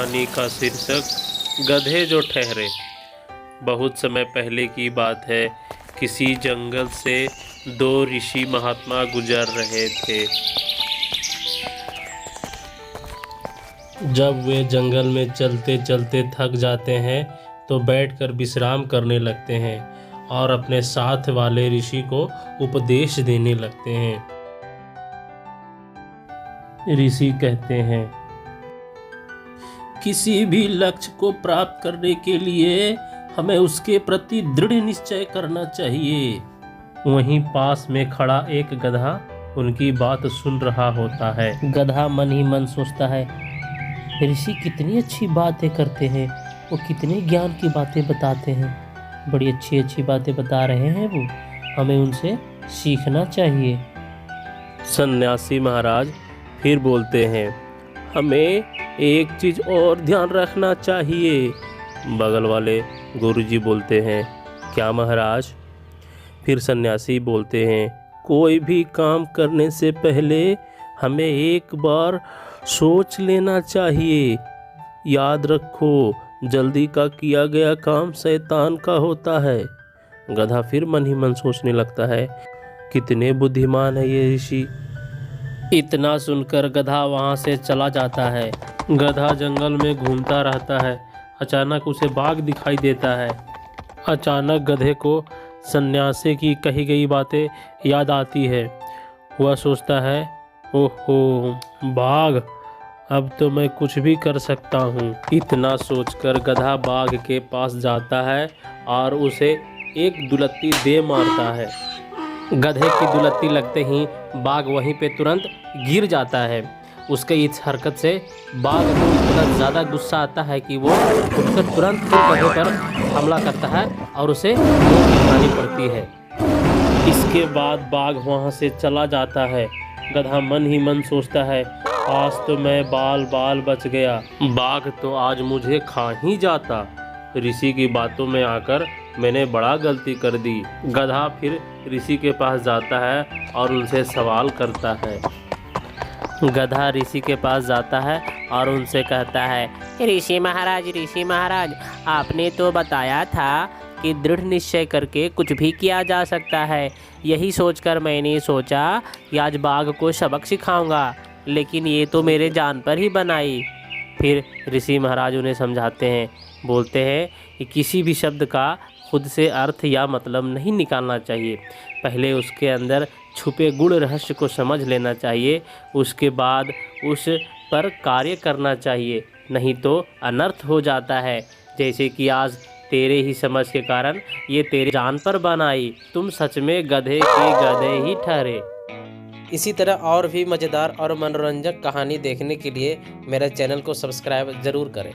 कहानी का शीर्षक गधे जो ठहरे। बहुत समय पहले की बात है। किसी जंगल से दो ऋषि महात्मा गुजर रहे थे। जब वे जंगल में चलते चलते थक जाते हैं तो बैठकर विश्राम करने लगते हैं और अपने साथ वाले ऋषि को उपदेश देने लगते हैं। ऋषि कहते हैं, किसी भी लक्ष्य को प्राप्त करने के लिए हमें उसके प्रति दृढ़ निश्चय करना चाहिए। वहीं पास में खड़ा एक गधा उनकी बात सुन रहा होता है। गधा मन ही मन सोचता है, ऋषि कितनी अच्छी बातें करते हैं, वो कितने ज्ञान की बातें बताते हैं, बड़ी अच्छी अच्छी बातें बता रहे हैं वो, हमें उनसे सीखना चाहिए। सन्यासी महाराज फिर बोलते हैं, हमें एक चीज और ध्यान रखना चाहिए। बगल वाले गुरुजी बोलते हैं, क्या महाराज? फिर सन्यासी बोलते हैं, कोई भी काम करने से पहले हमें एक बार सोच लेना चाहिए। याद रखो, जल्दी का किया गया काम शैतान का होता है। गधा फिर मन ही मन सोचने लगता है, कितने बुद्धिमान है ये ऋषि। इतना सुनकर गधा वहाँ से चला जाता है। गधा जंगल में घूमता रहता है। अचानक उसे बाघ दिखाई देता है। अचानक गधे को सन्यासी की कही गई बातें याद आती है। वह सोचता है, ओहो बाघ, अब तो मैं कुछ भी कर सकता हूँ। इतना सोचकर गधा बाघ के पास जाता है और उसे एक दुलत्ती दे मारता है। गधे की दुलत्ती लगते ही बाघ वहीं पे तुरंत गिर जाता है। उसके इस हरकत से बाघ को इतना ज़्यादा गुस्सा आता है कि वो उठकर तुरंत गधे पर हमला करता है और उसे मौत उठानी पड़ती है। इसके बाद बाघ वहाँ से चला जाता है। गधा मन ही मन सोचता है, आज तो मैं बाल बाल बच गया, बाघ तो आज मुझे खा ही जाता। ऋषि की बातों में आकर मैंने बड़ा गलती कर दी। गधा फिर ऋषि के पास जाता है और उनसे सवाल करता है। गधा ऋषि के पास जाता है और उनसे कहता है, ऋषि महाराज, आपने तो बताया था कि दृढ़ निश्चय करके कुछ भी किया जा सकता है। यही सोचकर मैंने सोचा कि आज बाघ को सबक सिखाऊंगा, लेकिन ये तो मेरे जान पर ही बनाई। फिर ऋषि महाराज उन्हें समझाते हैं, बोलते हैं कि किसी भी शब्द का खुद से अर्थ या मतलब नहीं निकालना चाहिए। पहले उसके अंदर छुपे गुण रहस्य को समझ लेना चाहिए, उसके बाद उस पर कार्य करना चाहिए, नहीं तो अनर्थ हो जाता है। जैसे कि आज तेरे ही समझ के कारण ये तेरे जान पर बनाई। तुम सच में गधे के गधे ही ठहरे। इसी तरह और भी मज़ेदार और मनोरंजक कहानी देखने के लिए मेरे चैनल को सब्सक्राइब ज़रूर करें।